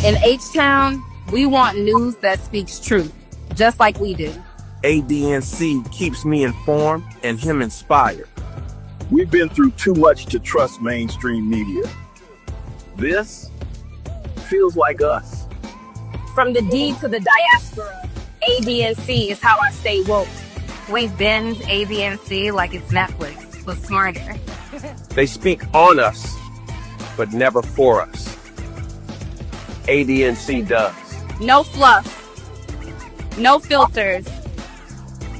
In H-Town, we want news that speaks truth, just like we do. ADNC keeps me informed and him inspired. We've been through too much to trust mainstream media. This feels like us. From the D to the diaspora, ADNC is how I stay woke. We binge ADNC like it's Netflix, but smarter. They speak on us, but never for us. ADNC does. No fluff, no filters,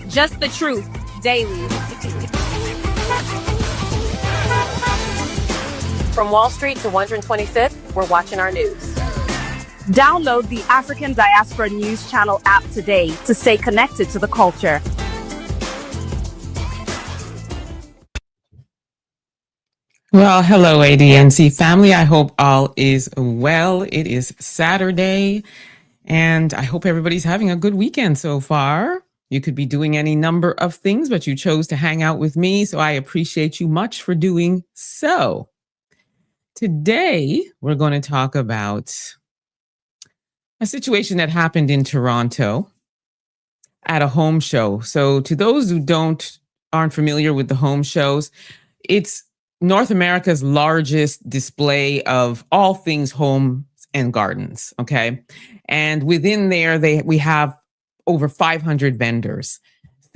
just the truth, daily. From Wall Street to 125th, we're watching our news. Download the African Diaspora News Channel app today to stay connected to the culture. Well, hello, ADNC family. I hope all is well. It is Saturday, and I hope everybody's having a good weekend so far. You could be doing any number of things, but you chose to hang out with me, so I appreciate you much for doing so. Today, we're going to talk about a situation that happened in Toronto at a home show. So to those who aren't familiar with the home shows, it's North America's largest display of all things homes and gardens, okay? And within there, we have over 500 vendors.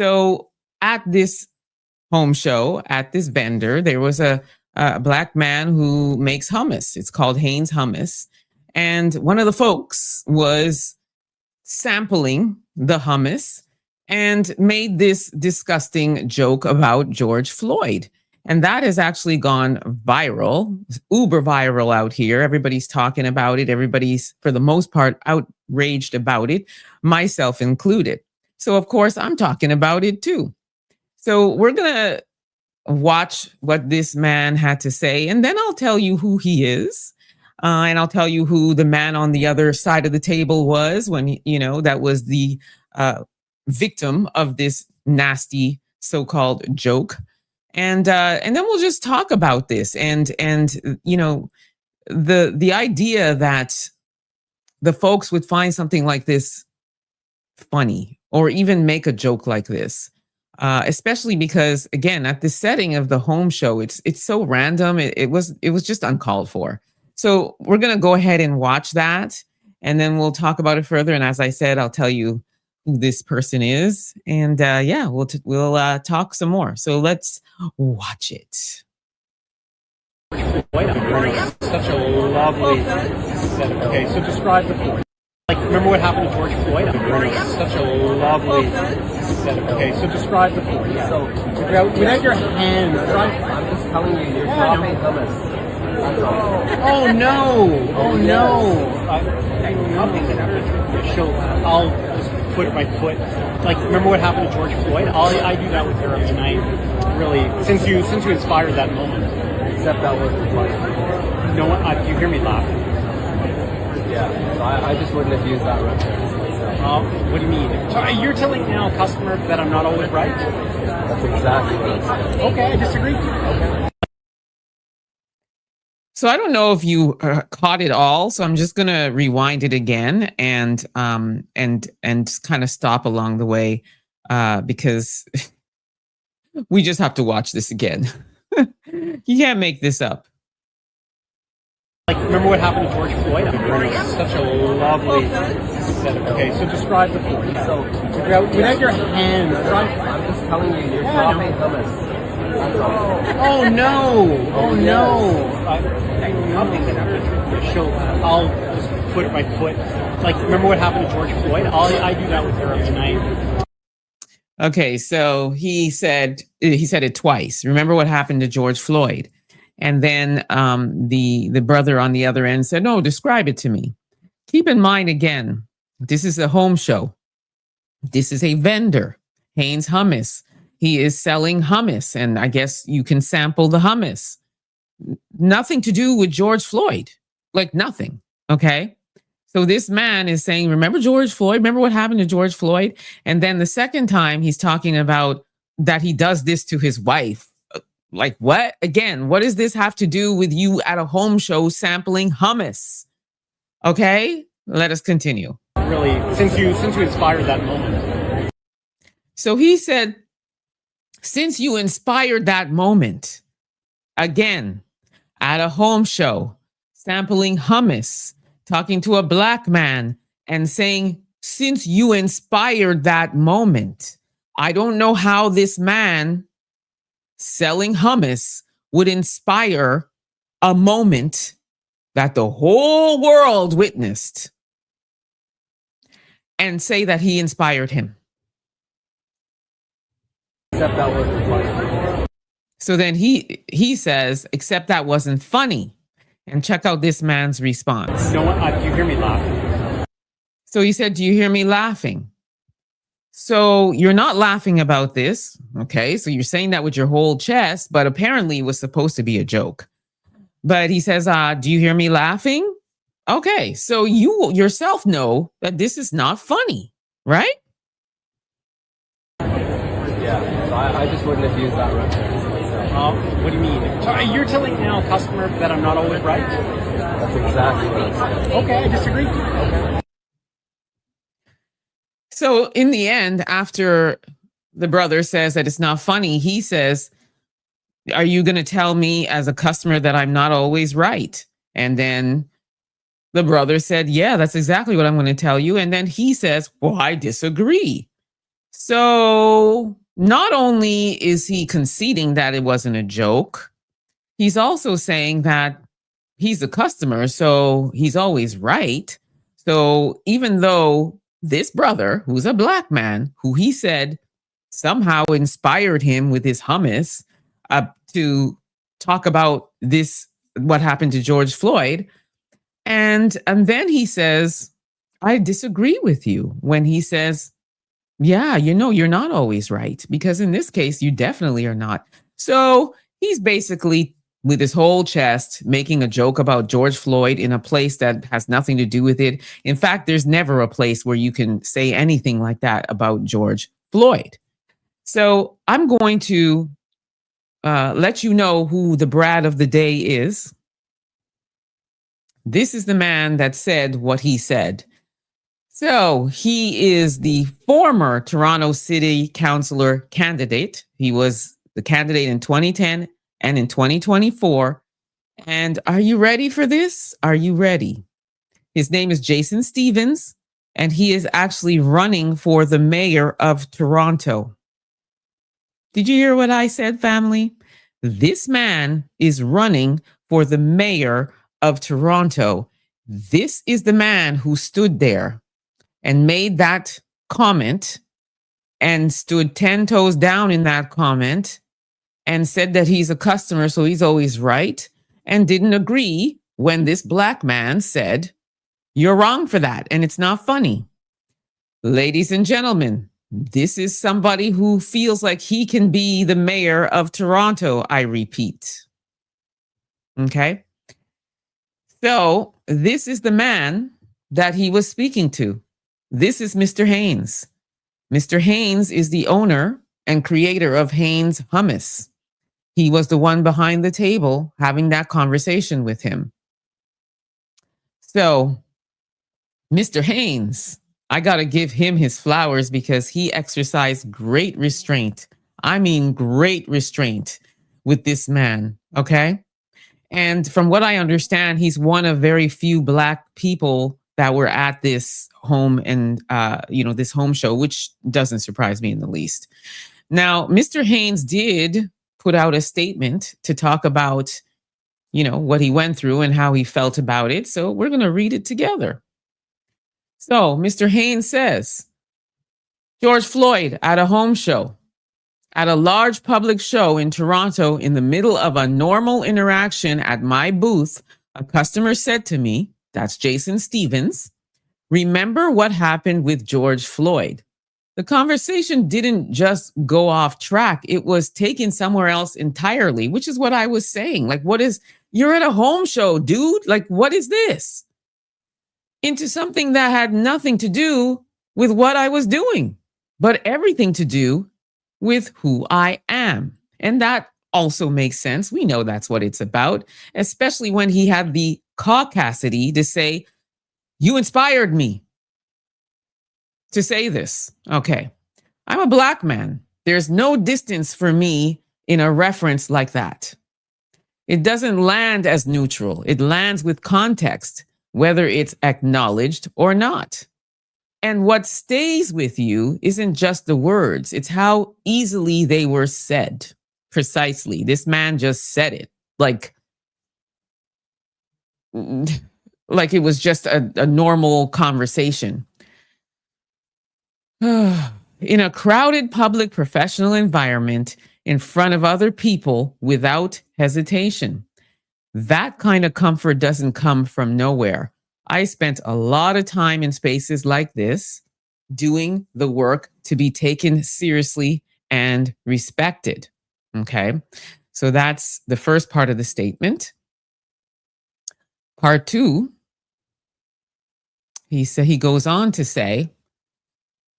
So at this home show, at this vendor, there was a Black man who makes hummus. It's called Haynes hummus. And one of the folks was sampling the hummus and made this disgusting joke about George Floyd. And that has actually gone viral, uber viral out here. Everybody's talking about it. Everybody's, for the most part, outraged about it, myself included. So, of course, I'm talking about it too. So we're going to watch what this man had to say, and then I'll tell you who he is. And I'll tell you who the man on the other side of the table was when, that was the victim of this nasty so-called joke. And then we'll just talk about this and the idea that the folks would find something like this funny or even make a joke like this, especially because, again, at the setting of the home show, it's so random. It was just uncalled for. So we're gonna go ahead and watch that, and then we'll talk about it further. And as I said, I'll tell you who this person is, and we'll talk some more. So let's watch it. Such a lovely setup. Okay, so describe the Floyd. Remember what happened to George Floyd? Such a lovely setup. Okay, so describe the Floyd. So without your hands, I'm just telling you, you're dropping hummus. Oh no! Oh no! I'll just put my foot. Remember what happened to George Floyd? I do that with her every night. Really, since you inspired that moment. Except that wasn't funny. No one. You hear me laughing? Yeah. So I just wouldn't have used that reference. What do you mean? So you're telling now a customer that I'm not always right? That's exactly what I'm saying. Okay, I disagree. Okay. So I don't know if you caught it all, so I'm just going to rewind it again and kind of stop along the way because we just have to watch this again. You can't make this up. Remember what happened to George Floyd? Such a lovely setup. Okay, so describe the Floyd. So without your hands, I'm just telling you, you're dropping hummus. Oh no! Oh no! I'll just put my foot. Remember what happened to George Floyd? I do that with her every night. Okay, so he said it twice. Remember what happened to George Floyd? And then the brother on the other end said, "No, describe it to me." Keep in mind again, this is a home show. This is a vendor, Haynes Hummus. He is selling hummus, and I guess you can sample the hummus. Nothing to do with George Floyd, nothing, okay? So this man is saying, remember George Floyd? Remember what happened to George Floyd? And then the second time he's talking about that he does this to his wife. What? Again, what does this have to do with you at a home show sampling hummus? Okay, let us continue. Really, since you inspired that moment. So he said, since you inspired that moment, again, at a home show, sampling hummus, talking to a black man and saying, since you inspired that moment, I don't know how this man selling hummus would inspire a moment that the whole world witnessed and say that he inspired him. Except that wasn't funny. So then he says, except that wasn't funny. And check out this man's response. You know what? Do you hear me laughing? So he said, do you hear me laughing? So you're not laughing about this. Okay. So you're saying that with your whole chest, but apparently it was supposed to be a joke. But he says, do you hear me laughing? Okay. So you yourself know that this is not funny, right? Yeah, so I just wouldn't have used that reference. What do you mean? You're telling now a customer that I'm not always right? That's exactly what I'm saying. Okay, I disagree. Okay. So in the end, after the brother says that it's not funny, he says, are you going to tell me as a customer that I'm not always right? And then the brother said, yeah, that's exactly what I'm going to tell you. And then he says, well, I disagree. So not only is he conceding that it wasn't a joke, he's also saying that he's a customer, so he's always right. So even though this brother, who's a black man, who he said somehow inspired him with his hummus to talk about this, what happened to George Floyd, and then he says, I disagree with you, when he says, yeah, you know, you're not always right, because in this case, you definitely are not. So he's basically, with his whole chest, making a joke about George Floyd in a place that has nothing to do with it. In fact, there's never a place where you can say anything like that about George Floyd. So I'm going to let you know who the Brad of the day is. This is the man that said what he said. So he is the former Toronto City Councillor candidate. He was the candidate in 2010 and in 2024. And are you ready for this? Are you ready? His name is Jason Stevens, and he is actually running for the mayor of Toronto. Did you hear what I said, family? This man is running for the mayor of Toronto. This is the man who stood there and made that comment and stood 10 toes down in that comment and said that he's a customer, so he's always right, and didn't agree when this black man said, you're wrong for that, and it's not funny. Ladies and gentlemen, this is somebody who feels like he can be the mayor of Toronto, I repeat. Okay? So this is the man that he was speaking to. This is Mr. Haynes. Mr. Haynes is the owner and creator of Haynes Hummus. He was the one behind the table having that conversation with him. So, Mr. Haynes, I got to give him his flowers because he exercised great restraint. I mean, great restraint with this man. Okay. And from what I understand, he's one of very few black people that were at this home and, this home show, which doesn't surprise me in the least. Now, Mr. Haynes did put out a statement to talk about, what he went through and how he felt about it. So we're going to read it together. So Mr. Haynes says, George Floyd at a home show, at a large public show in Toronto, in the middle of a normal interaction at my booth, a customer said to me, that's Jason Stevens, remember what happened with George Floyd? The conversation didn't just go off track. It was taken somewhere else entirely, which is what I was saying. Like, you're at a home show, dude. Like, what is this? Into something that had nothing to do with what I was doing, but everything to do with who I am. And that also makes sense. We know that's what it's about, especially when he had the caucasity to say, You inspired me to say this. Okay. I'm a black man. There's no distance for me in a reference like that. It doesn't land as neutral. It lands with context, whether it's acknowledged or not. And what stays with you isn't just the words, it's how easily they were said. Precisely. This man just said it like it was just a normal conversation. In a crowded public professional environment, in front of other people without hesitation. That kind of comfort doesn't come from nowhere. I spent a lot of time in spaces like this doing the work to be taken seriously and respected. Okay, so that's the first part of the statement. Part two, he goes on to say,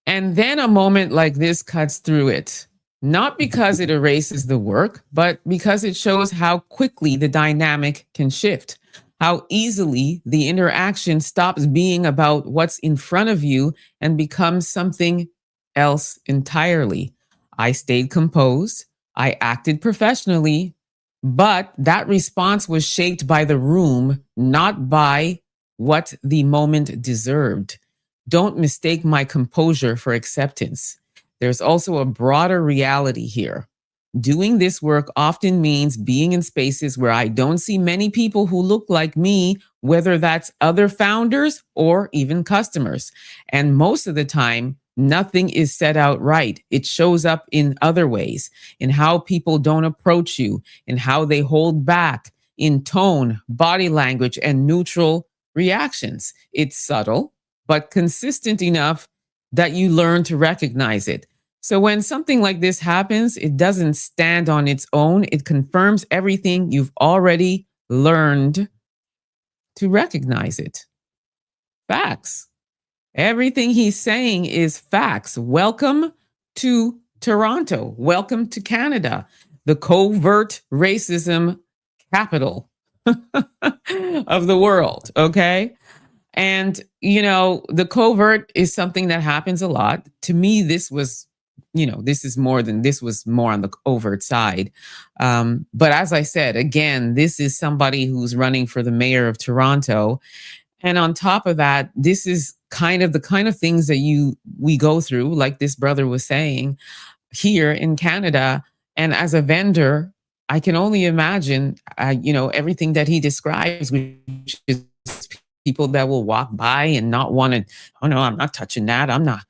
and then a moment like this cuts through it. Not because it erases the work, but because it shows how quickly the dynamic can shift, how easily the interaction stops being about what's in front of you and becomes something else entirely. I stayed composed. I acted professionally, but that response was shaped by the room, not by what the moment deserved. Don't mistake my composure for acceptance. There's also a broader reality here. Doing this work often means being in spaces where I don't see many people who look like me, whether that's other founders or even customers. And most of the time, nothing is said outright. It shows up in other ways, in how people don't approach you, in how they hold back, in tone, body language, and neutral reactions. It's subtle, but consistent enough that you learn to recognize it. So when something like this happens, it doesn't stand on its own. It confirms everything you've already learned to recognize it. Facts. Everything he's saying is facts. Welcome to Toronto. Welcome to Canada, the covert racism capital of the world. Okay. And, you know, the covert is something that happens a lot. To me, this was, this was more on the overt side. But as I said, again, this is somebody who's running for the mayor of Toronto. And on top of that, this is the kind of things that we go through, like this brother was saying, here in Canada. And as a vendor, I can only imagine, everything that he describes, which is people that will walk by and not want to, oh no, I'm not touching that. I'm not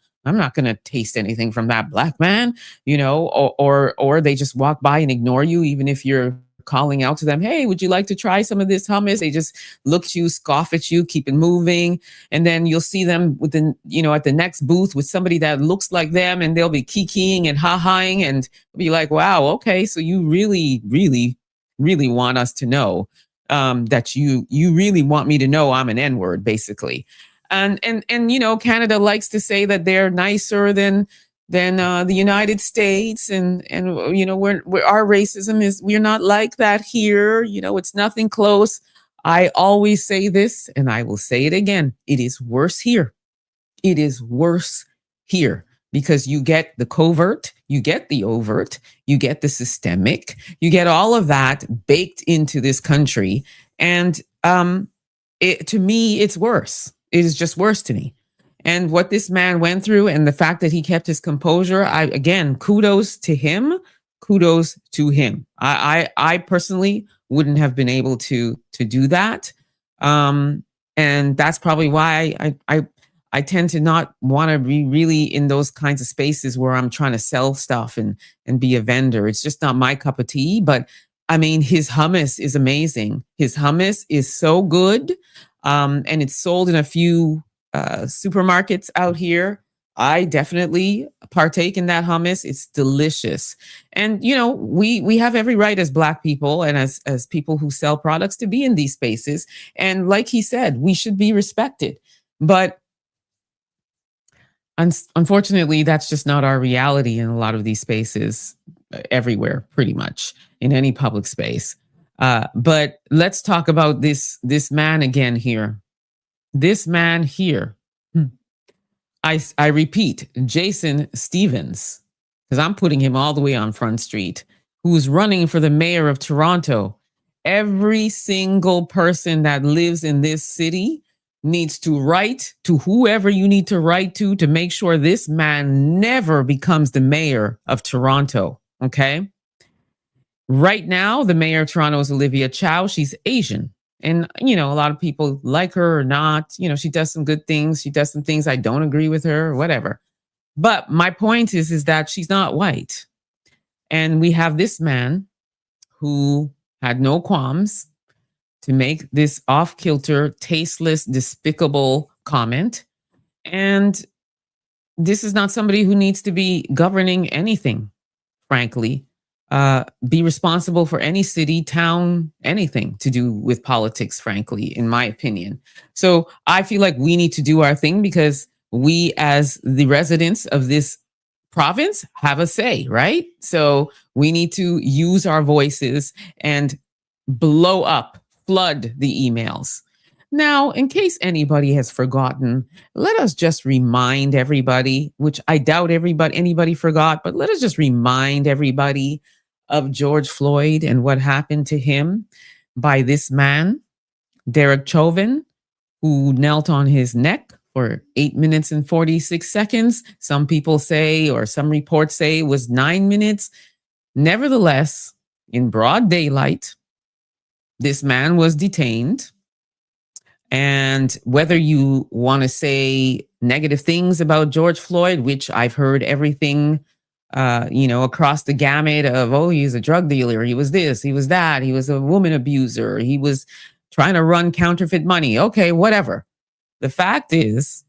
going to taste anything from that black man, or they just walk by and ignore you, even if you're calling out to them, hey, would you like to try some of this hummus? They just look at you, scoff at you, keep it moving. And then you'll see them at the next booth with somebody that looks like them, and they'll be kikiing and ha-haing and be like, wow, okay, so you really, really, really want us to know that you really want me to know I'm an N-word, basically. And Canada likes to say that they're nicer than the United States, and our racism is, we're not like that here. It's nothing close. I always say this, and I will say it again. It is worse here. It is worse here because you get the covert, you get the overt, you get the systemic, you get all of that baked into this country. And to me, it's worse. It is just worse to me. And what this man went through, and the fact that he kept his composure, kudos to him. Kudos to him. I personally wouldn't have been able to do that. And that's probably why I tend to not want to be really in those kinds of spaces where I'm trying to sell stuff and be a vendor. It's just not my cup of tea. But I mean, his hummus is amazing. His hummus is so good. And it's sold in a few supermarkets out here. I definitely partake in that hummus. It's delicious. And, we have every right as Black people and as people who sell products to be in these spaces. And like he said, we should be respected. But unfortunately, that's just not our reality in a lot of these spaces, everywhere, pretty much, in any public space. But let's talk about this man again here. This man here, I repeat, Jason Stevens, because I'm putting him all the way on Front Street, who's running for the mayor of Toronto. Every single person that lives in this city needs to write to whoever you need to write to make sure this man never becomes the mayor of Toronto. Okay. Right now, the mayor of Toronto is Olivia Chow. She's Asian. And, a lot of people like her or not. She does some good things. She does some things I don't agree with her or whatever. But my point is that she's not white. And we have this man who had no qualms to make this off-kilter, tasteless, despicable comment. And this is not somebody who needs to be governing anything, frankly. Be responsible for any city, town, anything to do with politics, frankly, in my opinion. So I feel like we need to do our thing because we, as the residents of this province, have a say, right? So we need to use our voices and blow up, flood the emails. Now, in case anybody has forgotten, let us just remind everybody, which I doubt anybody forgot, but let us just remind everybody of George Floyd and what happened to him by this man, Derek Chauvin, who knelt on his neck for 8 minutes and 46 seconds. Some people say, or some reports say, it was 9 minutes. Nevertheless, in broad daylight, this man was detained. And whether you want to say negative things about George Floyd, which I've heard everything, across the gamut of, oh, he's a drug dealer, he was this, he was that, he was a woman abuser, he was trying to run counterfeit money. Okay, whatever. The fact is,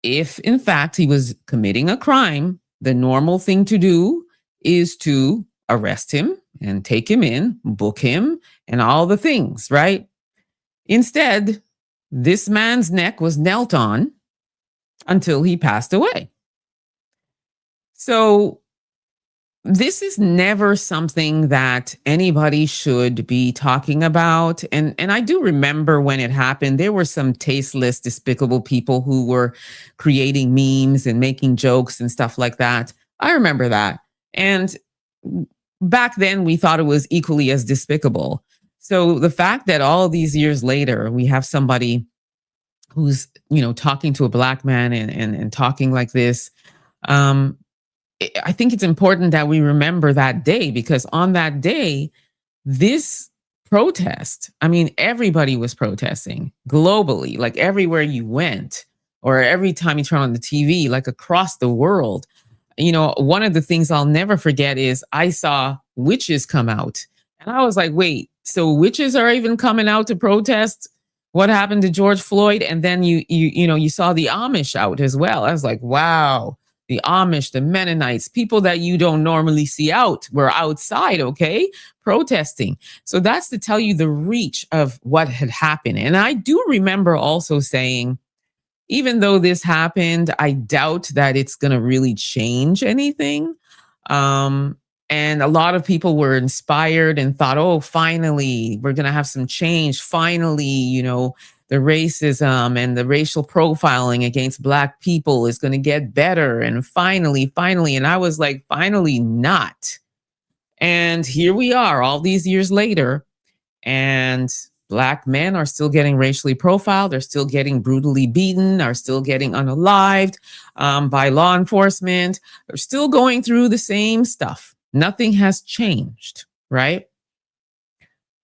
if in fact he was committing a crime, the normal thing to do is to arrest him and take him in, book him, and all the things, right? Instead, this man's neck was knelt on until he passed away. So this is never something that anybody should be talking about. And I do remember when it happened, there were some tasteless, despicable people who were creating memes and making jokes and stuff like that. I remember that. And back then we thought it was equally as despicable. So the fact that all these years later, we have somebody who's, talking to a Black man and talking like this, I think it's important that we remember that day, because on that day, this protest, everybody was protesting globally, like everywhere you went or every time you turn on the TV, like across the world. One of the things I'll never forget is I saw witches come out and I was like, wait, so witches are even coming out to protest what happened to George Floyd? And then you saw the Amish out as well. I was like, wow. The Amish, the Mennonites, people that you don't normally see out were outside, okay, protesting. So that's to tell you the reach of what had happened. And I do remember also saying, even though this happened, I doubt that it's going to really change anything. And a lot of people were inspired and thought, oh, finally, we're going to have some change. Finally, the racism and the racial profiling against Black people is going to get better. And finally, and I was like, finally not. And here we are all these years later, and Black men are still getting racially profiled. They're still getting brutally beaten, are still getting unalived by law enforcement. They're still going through the same stuff. Nothing has changed, right?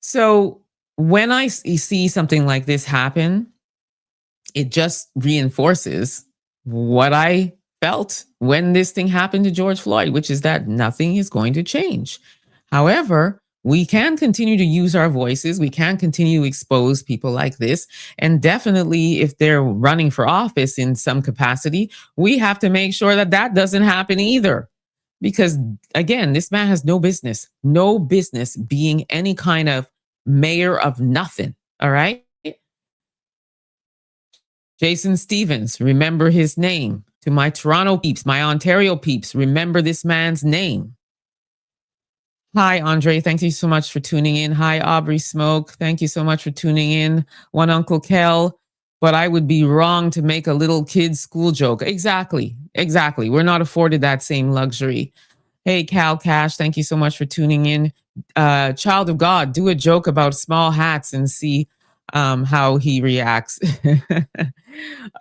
So when I see something like this happen, it just reinforces what I felt when this thing happened to George Floyd, which is that nothing is going to change. However, we can continue to use our voices. We can continue to expose people like this. And definitely, if they're running for office in some capacity, we have to make sure that that doesn't happen either. Because again, this man has no business being any kind of mayor of nothing. All right. Jason Stevens, remember his name. To my Toronto peeps, my Ontario peeps, remember this man's name. Hi, Andre. Thank you so much for tuning in. Hi, Aubrey Smoke. Thank you so much for tuning in. One Uncle Kel. but I would be wrong to make a little kid's school joke. Exactly. We're not afforded that same luxury. Hey, Cal Cash, thank you so much for tuning in. Child of God, do a joke about small hats and see how he reacts.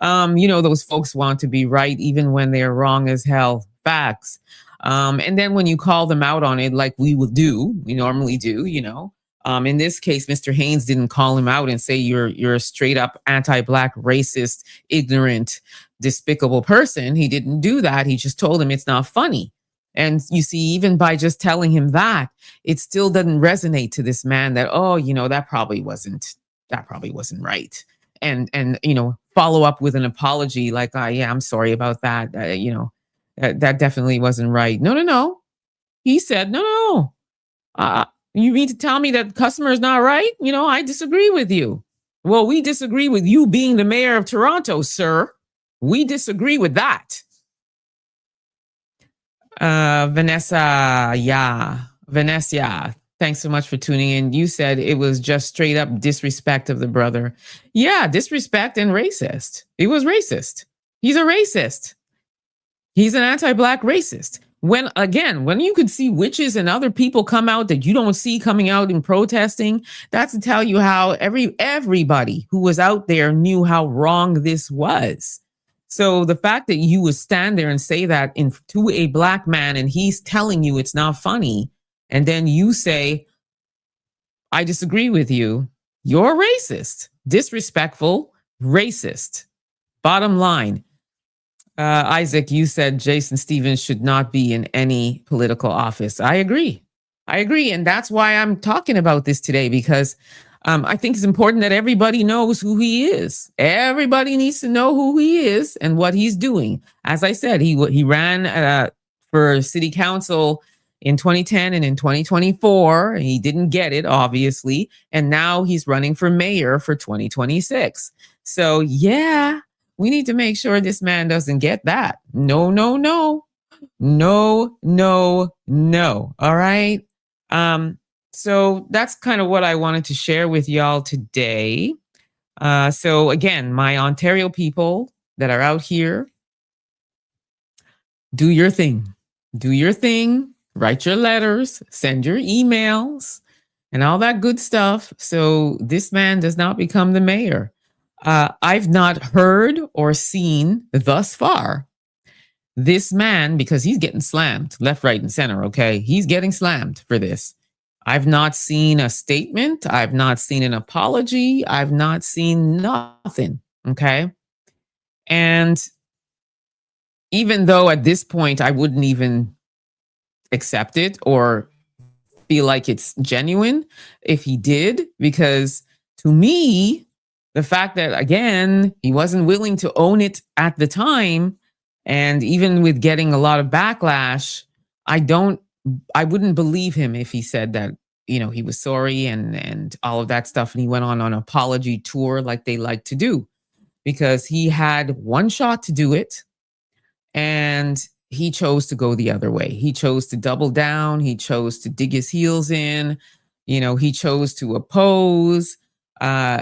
Those folks want to be right even when they're wrong as hell. Facts. And then when you call them out on it, like we normally do, in this case, Mr. Haynes didn't call him out and say you're a straight up anti-Black, racist, ignorant, despicable person. He didn't do that. He just told him it's not funny. And you see, even by just telling him that, it still doesn't resonate to this man that, that probably wasn't right. And follow up with an apology like, I'm sorry about that. That definitely wasn't right. No. He said, no. You mean to tell me that the customer is not right? I disagree with you. Well, we disagree with you being the mayor of Toronto, sir. We disagree with that. Vanessa, thanks so much for tuning in. You said it was just straight up disrespect of the brother. Yeah, disrespect and racist. He was racist. He's a racist. He's an anti-Black racist. When you could see witches and other people come out that you don't see coming out and protesting, that's to tell you how everybody who was out there knew how wrong this was. So the fact that you would stand there and say that to a Black man and he's telling you it's not funny, and then you say, I disagree with you, you're racist, disrespectful, racist. Bottom line. Isaac, you said Jason Stevens should not be in any political office. I agree. And that's why I'm talking about this today, because I think it's important that everybody knows who he is. Everybody needs to know who he is and what he's doing. As I said, he ran for city council in 2010 and in 2024. He didn't get it, obviously. And now he's running for mayor for 2026. So, yeah, we need to make sure this man doesn't get that. No. All right. So that's kind of what I wanted to share with y'all today. So again, my Ontario people that are out here, do your thing. Write your letters, send your emails, and all that good stuff. So this man does not become the mayor. I've not heard or seen thus far this man, because he's getting slammed left, right, and center. Okay. He's getting slammed for this. I've not seen a statement. I've not seen an apology. I've not seen nothing. Okay. And even though at this point I wouldn't even accept it or feel like it's genuine if he did, because to me, the fact that, again, he wasn't willing to own it at the time, and even with getting a lot of backlash, I wouldn't believe him if he said that, he was sorry and all of that stuff. And he went on an apology tour like they like to do, because he had one shot to do it. And he chose to go the other way. He chose to double down. He chose to dig his heels in. He chose to oppose.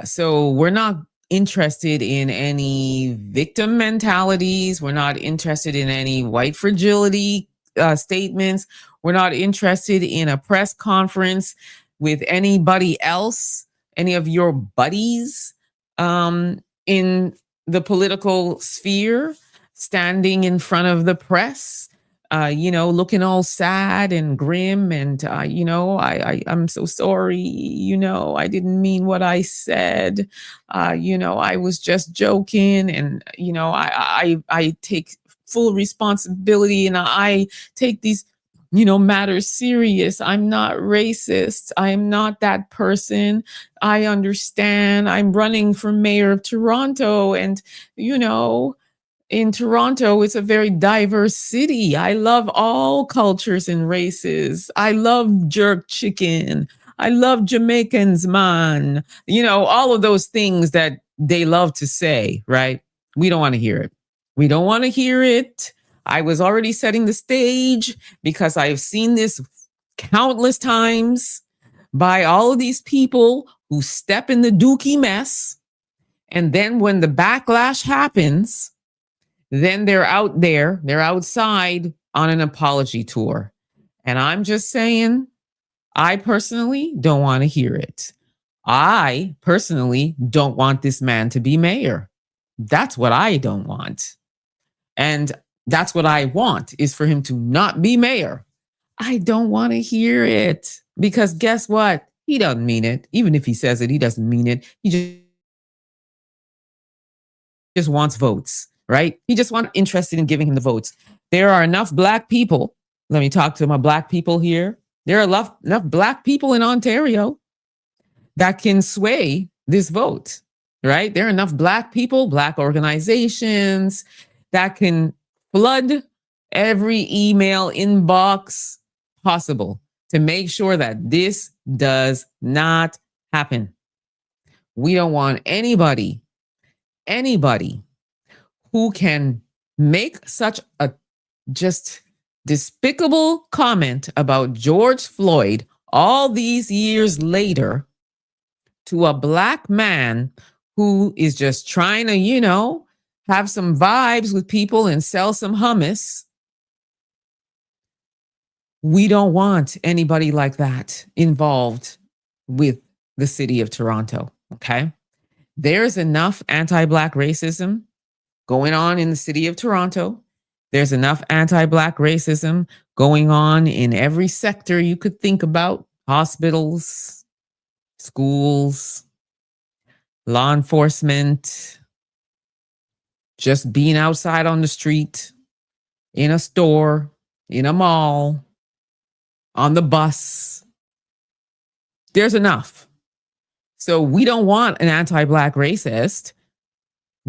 So we're not interested in any victim mentalities. We're not interested in any white fragility statements. We're not interested in a press conference with anybody else, any of your buddies in the political sphere, standing in front of the press, looking all sad and grim and, I'm so sorry, I didn't mean what I said, I was just joking, and, I take full responsibility, and I take these, matters serious. I'm not racist. I am not that person. I understand. I'm running for mayor of Toronto, and, in Toronto, it's a very diverse city. I love all cultures and races. I love jerk chicken. I love Jamaicans, man. All of those things that they love to say, right? We don't want to hear it. We don't want to hear it. I was already setting the stage because I've seen this countless times by all of these people who step in the dookie mess And then when the backlash happens, then they're out there, they're outside on an apology tour. And I'm just saying, I personally don't want to hear it. I personally don't want this man to be mayor. That's what I don't want. And that's what I want, is for him to not be mayor. I don't want to hear it, because guess what? He doesn't mean it. Even if he says it, he doesn't mean it. He just wants votes, right? He just wants interested in giving him the votes. There are enough Black people. Let me talk to my Black people here. There are enough Black people in Ontario that can sway this vote, right? There are enough Black people, Black organizations that can flood every email inbox possible to make sure that this does not happen. We don't want anybody who can make such a just despicable comment about George Floyd all these years later to a Black man who is just trying to, have some vibes with people and sell some hummus. We don't want anybody like that involved with the city of Toronto, okay? There's enough anti-Black racism going on in the city of Toronto. There's enough anti-Black racism going on in every sector you could think about: hospitals, schools, law enforcement, just being outside on the street, in a store, in a mall, on the bus. There's enough. So we don't want an anti-Black racist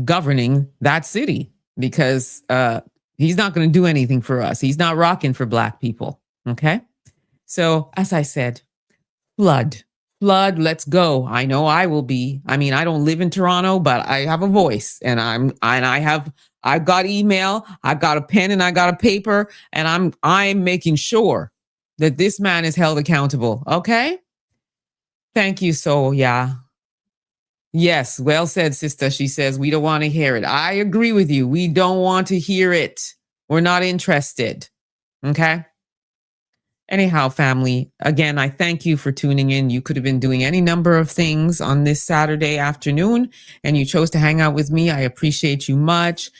governing that city, because he's not going to do anything for us. He's not rocking for Black people. Okay. So as I said, flood, let's go. I know I will be. I mean, I don't live in Toronto, but I have a voice, and I've got email, I've got a pen, and I got a paper, and I'm making sure that this man is held accountable. Okay. Thank you. So yeah. Yes, well said, sister. She says, we don't want to hear it. I agree with you. We don't want to hear it. We're not interested. Okay. Anyhow, family, again, I thank you for tuning in. You could have been doing any number of things on this Saturday afternoon, and you chose to hang out with me. I appreciate you much.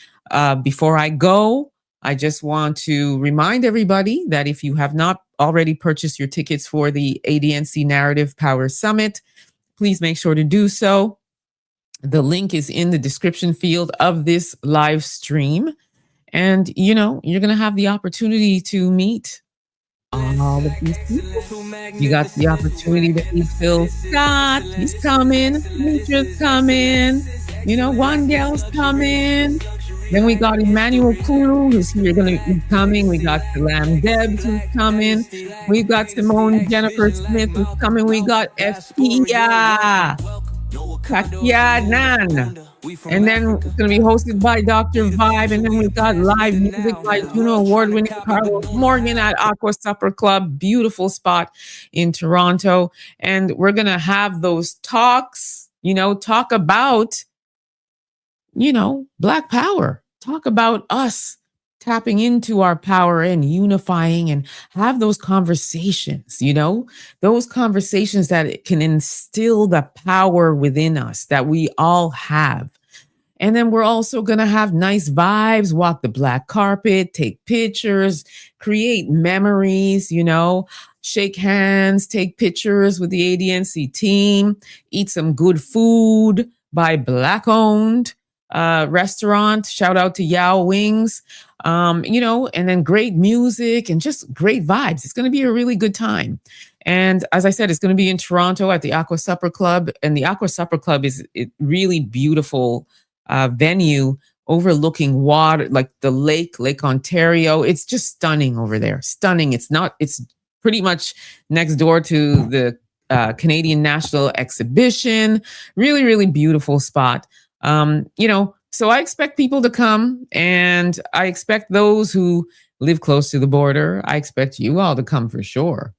Before I go, I just want to remind everybody that if you have not already purchased your tickets for the ADNC Narrative Power Summit, please make sure to do so. The link is in the description field of this live stream. And, you're going to have the opportunity to meet all of these people. You got the opportunity to meet Phil Scott. He's coming. Demetria's coming. Wangel's coming. Then we got Emmanuel Kuru, who's here going to be coming. We got Salam Debs, who's coming. We got Simone Jennifer Smith, who's coming. We got Efia Kakyanan. And then it's going to be hosted by Dr. Vibe. And then we've got live music by Juno Award-winning Carlos Morgan at Aqua Supper Club. Beautiful spot in Toronto. And we're going to have those talks, talk about, Black power. Talk about us tapping into our power and unifying, and have those conversations, those conversations that can instill the power within us that we all have. And then we're also going to have nice vibes, walk the black carpet, take pictures, create memories, shake hands, take pictures with the ADNC team, eat some good food by Black-owned restaurant. Shout out to Yao Wings, and then great music and just great vibes. It's going to be a really good time. And as I said, it's going to be in Toronto at the Aqua Supper Club. And the Aqua Supper Club is a really beautiful venue overlooking water, like the Lake Ontario. It's just stunning over there. Stunning. It's pretty much next door to the Canadian National Exhibition. Really, really beautiful spot. So I expect people to come, and I expect those who live close to the border. I expect you all to come for sure.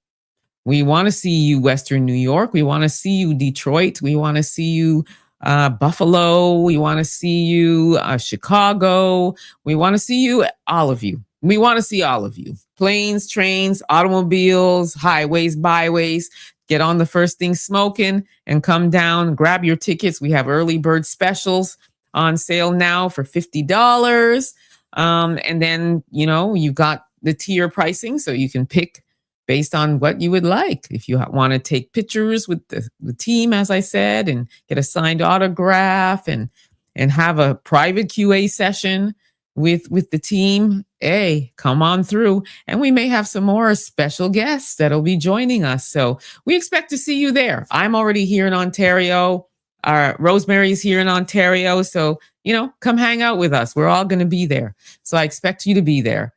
We want to see you, Western New York. We want to see you, Detroit. We want to see you, Buffalo, we want to see you. Chicago, we want to see you. All of you. We want to see all of you. Planes, trains, automobiles, highways, byways. Get on the first thing smoking and come down. Grab your tickets. We have early bird specials on sale now for $50. And then, you know, you got the tier pricing, so you can pick based on what you would like. If you want to take pictures with the team, as I said, and get a signed autograph and have a private QA session with the team, hey, come on through. And we may have some more special guests that'll be joining us. So we expect to see you there. I'm already here in Ontario. Rosemary's here in Ontario. So, you know, come hang out with us. We're all going to be there. So I expect you to be there.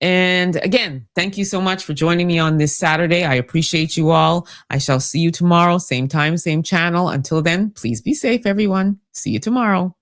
And again, thank you so much for joining me on this Saturday. I appreciate you all. I shall see you tomorrow, same time, same channel. Until then, please be safe, everyone. See you tomorrow.